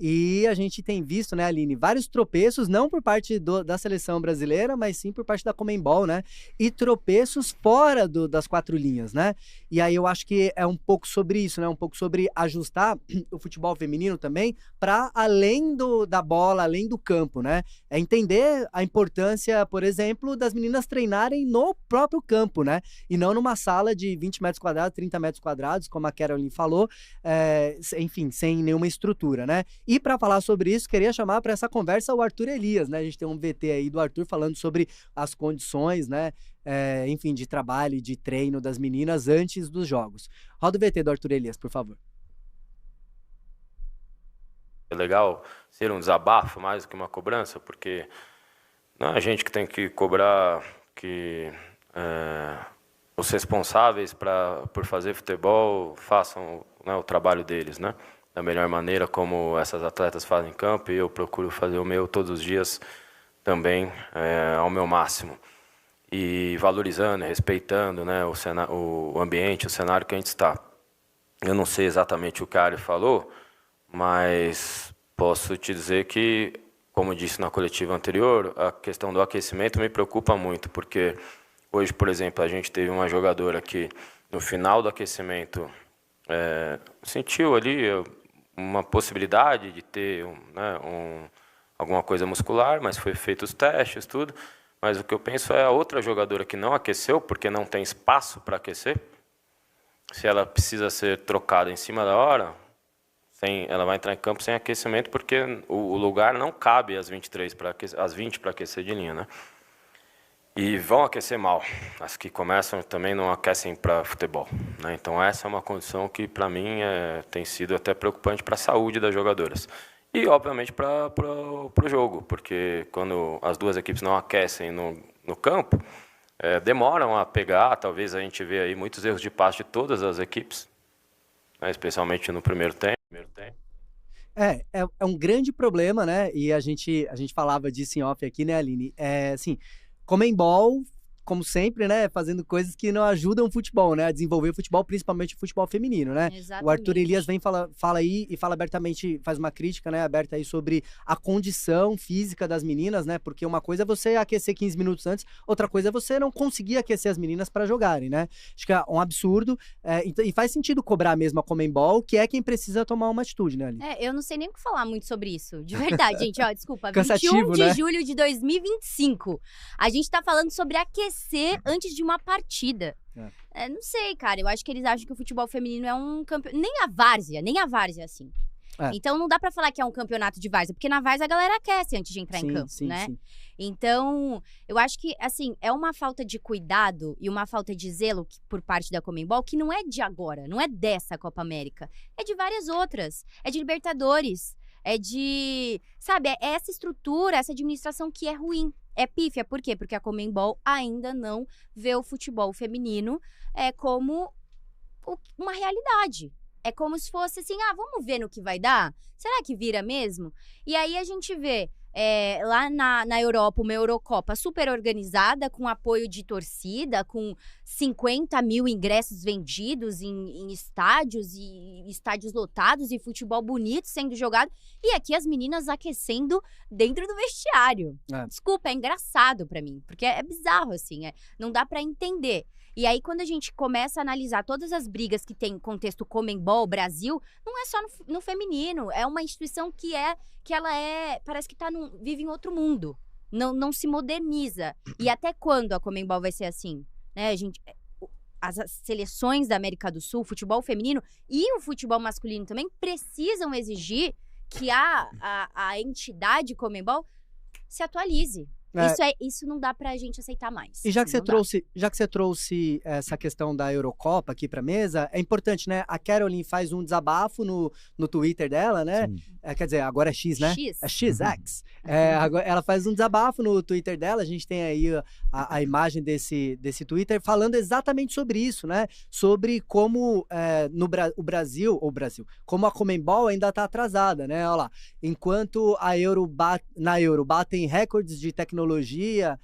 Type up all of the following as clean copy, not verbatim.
E a gente tem visto, né, Aline, vários tropeços, não por parte da seleção brasileira, mas sim por parte da Conmebol, né? E tropeços fora das 4 linhas, né? E aí eu acho que é um pouco sobre isso, né? Um pouco sobre ajustar o futebol feminino também para além da bola, além do campo, né? É entender a importância, por exemplo, das meninas treinarem no próprio campo, né? E não numa sala de 20 metros quadrados, 30 metros quadrados, como a Caroline falou, enfim, sem nenhuma estrutura, né? E para falar sobre isso, queria chamar para essa conversa o Arthur Elias, né? A gente tem um VT aí do Arthur falando sobre as condições, né? Enfim, de trabalho e de treino das meninas antes dos jogos. Roda o VT do Arthur Elias, por favor. É legal ser um desabafo mais do que uma cobrança, porque não é a gente que tem que cobrar que os responsáveis por fazer futebol façam, né, o trabalho deles, né? Da melhor maneira como essas atletas fazem em campo, e eu procuro fazer o meu todos os dias também ao meu máximo. E valorizando, respeitando, né, o ambiente, o cenário que a gente está. Eu não sei exatamente o que a Ari falou, mas posso te dizer que, como disse na coletiva anterior, a questão do aquecimento me preocupa muito, porque hoje, por exemplo, a gente teve uma jogadora que no final do aquecimento sentiu ali uma possibilidade de ter alguma coisa muscular, mas foi feito os testes, tudo. Mas o que eu penso é a outra jogadora que não aqueceu, porque não tem espaço para aquecer. Se ela precisa ser trocada em cima da hora, ela vai entrar em campo sem aquecimento, porque o lugar não cabe às 20 para aquecer de linha, né? E vão aquecer mal. As que começam também não aquecem para futebol, né? Então essa é uma condição que para mim tem sido até preocupante para a saúde das jogadoras. E obviamente para o jogo, porque quando as duas equipes não aquecem no campo, demoram a pegar. Talvez a gente vê aí muitos erros de passe de todas as equipes, né? Especialmente no primeiro tempo. É um grande problema, né? E a gente falava disso em off aqui, né, Aline? Assim, Conmebol, como sempre, né, fazendo coisas que não ajudam o futebol, né, a desenvolver o futebol, principalmente o futebol feminino, né? Exatamente. O Arthur Elias fala aí e fala abertamente, faz uma crítica, né, aberta aí sobre a condição física das meninas, né? Porque uma coisa é você aquecer 15 minutos antes, outra coisa é você não conseguir aquecer as meninas para jogarem, né? Acho que é um absurdo, e faz sentido cobrar mesmo a Conmebol, que é quem precisa tomar uma atitude, né, Aline? Eu não sei nem o que falar muito sobre isso, de verdade, gente, ó, desculpa, Cansativo, 21 de né? julho de 2025, a gente tá falando sobre aquecer antes de uma partida. Não sei, cara, eu acho que eles acham que o futebol feminino é um campeonato, nem a várzea, assim. Então não dá pra falar que é um campeonato de várzea, porque na várzea a galera aquece antes de entrar em campo, né? Sim. Então, eu acho que, assim, é uma falta de cuidado e uma falta de zelo por parte da Conmebol, que não é de agora, não é dessa Copa América, é de várias outras, é de Libertadores, é de, sabe, é essa estrutura, essa administração que é ruim. É pífia, por quê? Porque a Conmebol ainda não vê o futebol feminino como uma realidade. É como se fosse assim, vamos ver no que vai dar? Será que vira mesmo? E aí a gente vê lá na Europa, uma Eurocopa super organizada, com apoio de torcida, com 50 mil ingressos vendidos em estádios, e estádios lotados, e futebol bonito sendo jogado. E aqui as meninas aquecendo dentro do vestiário. Desculpa, é engraçado pra mim, porque é bizarro, assim, não dá pra entender. E aí, quando a gente começa a analisar todas as brigas que tem contexto Conmebol, Brasil, não é só no feminino, é uma instituição que ela parece que vive em outro mundo, não se moderniza. E até quando a Conmebol vai ser assim? Né, as seleções da América do Sul, o futebol feminino e o futebol masculino também precisam exigir que a entidade Conmebol se atualize. Isso não dá pra gente aceitar mais. E já que você trouxe essa questão da Eurocopa aqui pra mesa, é importante, né? A Caroline faz um desabafo no Twitter dela, né? Quer dizer, agora é X, né? É XX. Agora ela faz um desabafo no Twitter dela, a gente tem aí a imagem desse Twitter falando exatamente sobre isso, né? Sobre como o Brasil, como a Conmebol ainda tá atrasada, né? Olha lá, enquanto na Euro batem recordes de tecnologia tecnologia,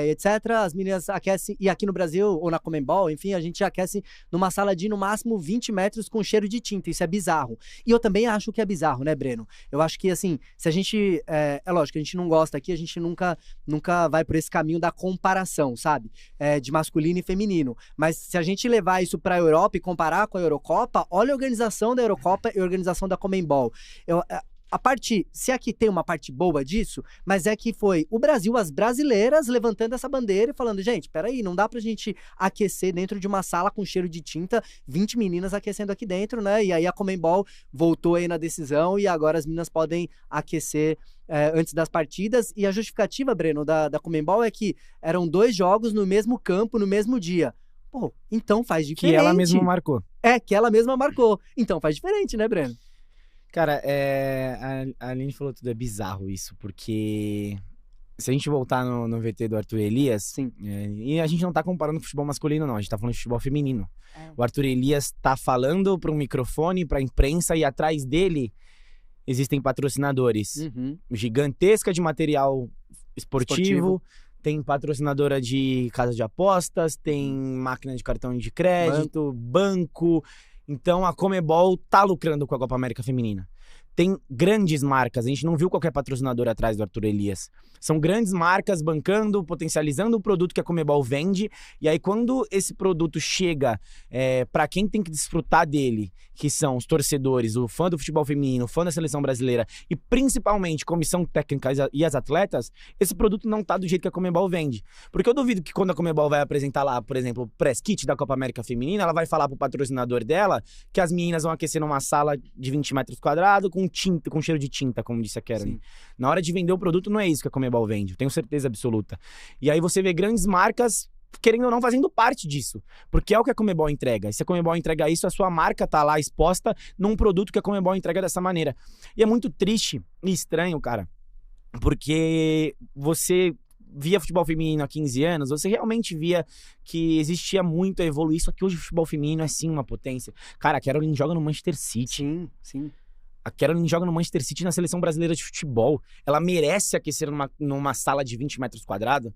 etc. As meninas aquecem, e aqui no Brasil, ou na Conmebol, enfim, a gente aquece numa sala de, no máximo, 20 metros com cheiro de tinta. Isso é bizarro. E eu também acho que é bizarro, né, Breno? Eu acho que, assim, se a gente... É lógico, a gente não gosta aqui, a gente nunca vai por esse caminho da comparação, sabe? De masculino e feminino. Mas se a gente levar isso pra Europa e comparar com a Eurocopa, olha a organização da Eurocopa e a organização da Conmebol. Se aqui tem uma parte boa disso, mas é que foi o Brasil, as brasileiras levantando essa bandeira e falando, gente, peraí, não dá pra gente aquecer dentro de uma sala com cheiro de tinta, 20 meninas aquecendo aqui dentro, né? E aí a Conmebol voltou aí na decisão e agora as meninas podem aquecer antes das partidas. E a justificativa, Breno, da Conmebol é que eram 2 jogos no mesmo campo, no mesmo dia. Pô, então faz diferente. Que ela mesma marcou. Que ela mesma marcou. Então faz diferente, né, Breno? Cara, a Aline falou tudo, é bizarro isso, porque se a gente voltar no VT do Arthur Elias, sim. E a gente não tá comparando futebol masculino, não, a gente tá falando de futebol feminino. O Arthur Elias tá falando para um microfone, pra imprensa, e atrás dele existem patrocinadores. Gigantesca de material esportivo. Tem patrocinadora de casa de apostas, tem máquina de cartão de crédito, banco. Então a Conmebol tá lucrando com a Copa América Feminina. Tem grandes marcas, a gente não viu qualquer patrocinador atrás do Arthur Elias. São grandes marcas bancando, potencializando o produto que a Conmebol vende. E aí quando esse produto chega para quem tem que desfrutar dele, que são os torcedores, o fã do futebol feminino, o fã da seleção brasileira e principalmente comissão técnica e as atletas, esse produto não tá do jeito que a Conmebol vende. Porque eu duvido que quando a Conmebol vai apresentar lá, por exemplo, o press kit da Copa América Feminina, ela vai falar pro patrocinador dela que as meninas vão aquecer numa sala de 20 metros quadrados com cheiro de tinta, como disse a Caroline. Na hora de vender o produto, não é isso que a Conmebol vende, eu tenho certeza absoluta. E aí você vê grandes marcas, querendo ou não, fazendo parte disso, porque é o que a Conmebol entrega. E se a Conmebol entrega isso, a sua marca tá lá exposta num produto que a Conmebol entrega dessa maneira. E é muito triste e estranho, cara, porque você via futebol feminino há 15 anos, você realmente via que existia muito a evoluir, só que hoje o futebol feminino é sim uma potência. Cara, a Caroline joga no Manchester City. Sim. A Caroline joga no Manchester City na seleção brasileira de futebol. Ela merece aquecer numa sala de 20 metros quadrados.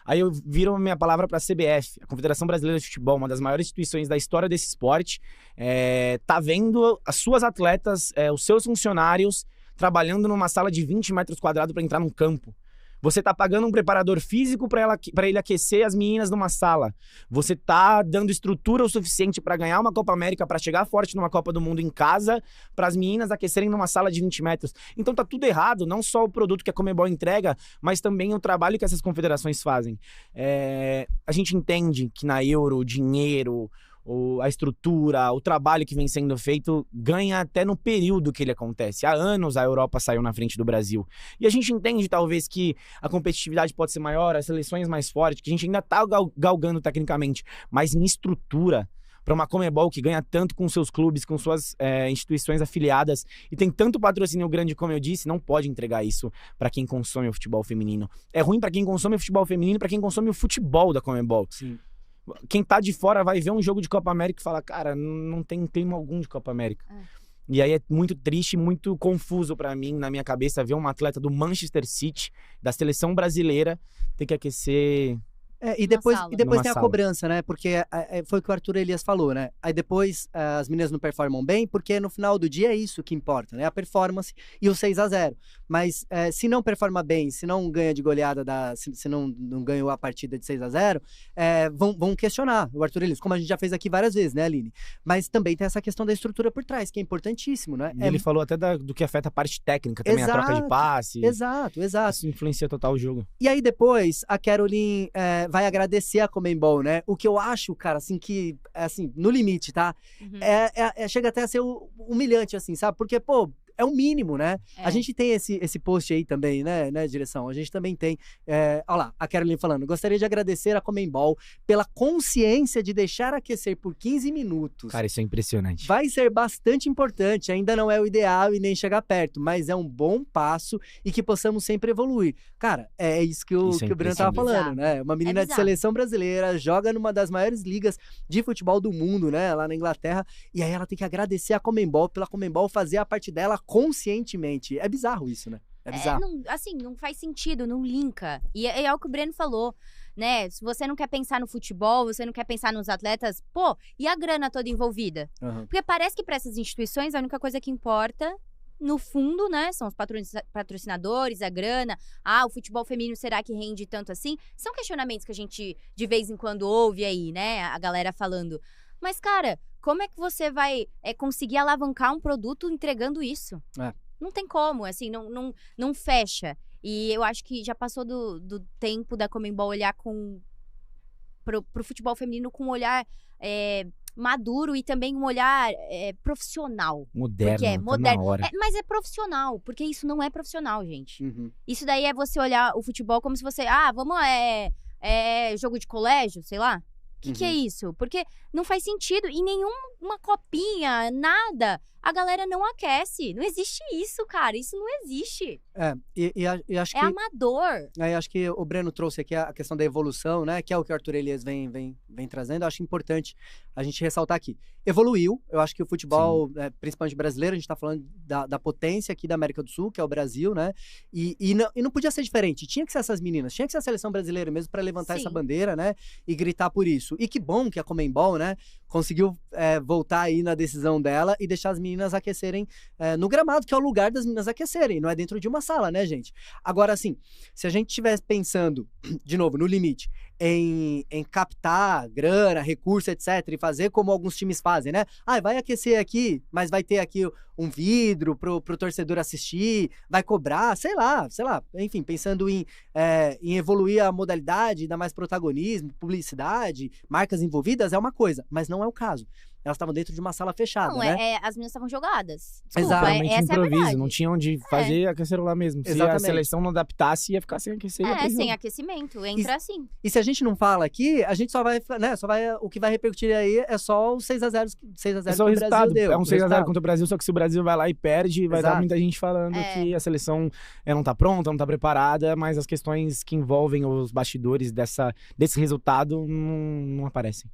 Aí eu viro a minha palavra para a CBF, a Confederação Brasileira de Futebol, uma das maiores instituições da história desse esporte, tá vendo as suas atletas, os seus funcionários trabalhando numa sala de 20 metros quadrados para entrar num campo. Você tá pagando um preparador físico para ele aquecer as meninas numa sala. Você tá dando estrutura o suficiente para ganhar uma Copa América, para chegar forte numa Copa do Mundo em casa, para as meninas aquecerem numa sala de 20 metros. Então tá tudo errado, não só o produto que a Conmebol entrega, mas também o trabalho que essas confederações fazem. A gente entende que na Euro o dinheiro, a estrutura, o trabalho que vem sendo feito ganha até no período que ele acontece. Há anos a Europa saiu na frente do Brasil. E a gente entende, talvez, que a competitividade pode ser maior, as seleções mais fortes, que a gente ainda tá galgando tecnicamente, mas em estrutura, para uma Conmebol que ganha tanto com seus clubes, com suas instituições afiliadas e tem tanto patrocínio grande, como eu disse, não pode entregar isso para quem consome o futebol feminino. É ruim para quem consome o futebol feminino e para quem consome o futebol da Conmebol. Sim. Quem tá de fora vai ver um jogo de Copa América e fala, cara, não tem clima algum de Copa América. E aí é muito triste, muito confuso pra mim, na minha cabeça, ver uma atleta do Manchester City, da seleção brasileira, ter que aquecer... E depois tem a sala. Cobrança, né? Porque foi o que o Arthur Elias falou, né? Aí depois as meninas não performam bem, porque no final do dia é isso que importa, né? A performance e o 6-0. Mas se não performa bem, se não ganha de goleada, se não ganhou a partida de 6-0, vão questionar o Arthur Elias, como a gente já fez aqui várias vezes, né, Aline? Mas também tem essa questão da estrutura por trás, que é importantíssimo, né? E ele falou até do que afeta a parte técnica também, a troca de passe. Exato. Isso influencia total o jogo. E aí depois a Caroline vai agradecer a Conmebol, né? O que eu acho, cara, assim, que, assim, no limite, tá? Chega até a ser humilhante, assim, sabe? Porque, pô, é o mínimo, né? A gente tem esse post aí também, né, direção? A gente também tem, olha lá, a Caroline falando, gostaria de agradecer a Conmebol pela consciência de deixar aquecer por 15 minutos. Cara, isso é impressionante. Vai ser bastante importante, ainda não é o ideal e nem chegar perto, mas é um bom passo e que possamos sempre evoluir. Cara, é isso que o Breno tava falando, né? Uma menina de seleção brasileira, joga numa das maiores ligas de futebol do mundo, né? Lá na Inglaterra, e aí ela tem que agradecer a Conmebol pela Conmebol fazer a parte dela conscientemente. É bizarro isso, né? É bizarro. Não faz sentido, não linka. E é o que o Breno falou, né? Se você não quer pensar no futebol, você não quer pensar nos atletas, pô, e a grana toda envolvida? Porque parece que para essas instituições a única coisa que importa, no fundo, né, são os patrocinadores, a grana. O futebol feminino, será que rende tanto assim? São questionamentos que a gente, de vez em quando, ouve aí, né, a galera falando. Mas, cara, como é que você vai conseguir alavancar um produto entregando isso? Não tem como, assim, não fecha. E eu acho que já passou do tempo da Conmebol olhar pro futebol feminino com um olhar maduro e também um olhar profissional. Moderno, porque tá na hora. Mas é profissional, porque isso não é profissional, gente. Isso daí é você olhar o futebol como se você... vamos, jogo de colégio, sei lá. O que é isso? Porque não faz sentido. Em nenhuma copinha, nada, a galera não aquece. Não existe isso, cara. Isso não existe. E acho que... É amador. Acho que o Breno trouxe aqui a questão da evolução, né? Que é o que o Arthur Elias vem trazendo. Eu acho importante a gente ressaltar aqui. Evoluiu. Eu acho que o futebol, principalmente brasileiro, a gente tá falando da potência aqui da América do Sul, que é o Brasil, né? E não podia ser diferente. Tinha que ser essas meninas. Tinha que ser a seleção brasileira mesmo para levantar essa bandeira, né? E gritar por isso. E que bom que a Conmebol, né? Conseguiu voltar aí na decisão dela e deixar as meninas aquecerem no gramado, que é o lugar das meninas aquecerem. Não é dentro de uma sala, né, gente? Agora, assim, se a gente estivesse pensando, de novo, no limite, em captar grana, recurso, etc., e fazer como alguns times fazem, né? Vai aquecer aqui, mas vai ter aqui um vidro pro torcedor assistir, vai cobrar, sei lá, enfim, pensando em evoluir a modalidade, dar mais protagonismo, publicidade, marcas envolvidas, é uma coisa, mas não é o caso. Elas estavam dentro de uma sala fechada, né? As meninas estavam jogadas. Desculpa, exatamente, essa improviso, é a verdade. não tinha onde fazer, aqueceram lá mesmo. Exatamente. Se a seleção não adaptasse, ia ficar sem aquecer. Sem aquecimento, entra assim. E se a gente não fala aqui, a gente só vai, o que vai repercutir aí é só o 6x0 que o Brasil deu. É um 6x0 contra o Brasil, só que se o Brasil vai lá e perde, vai dar muita gente falando que a seleção não tá pronta, não tá preparada, mas as questões que envolvem os bastidores desse resultado não aparecem.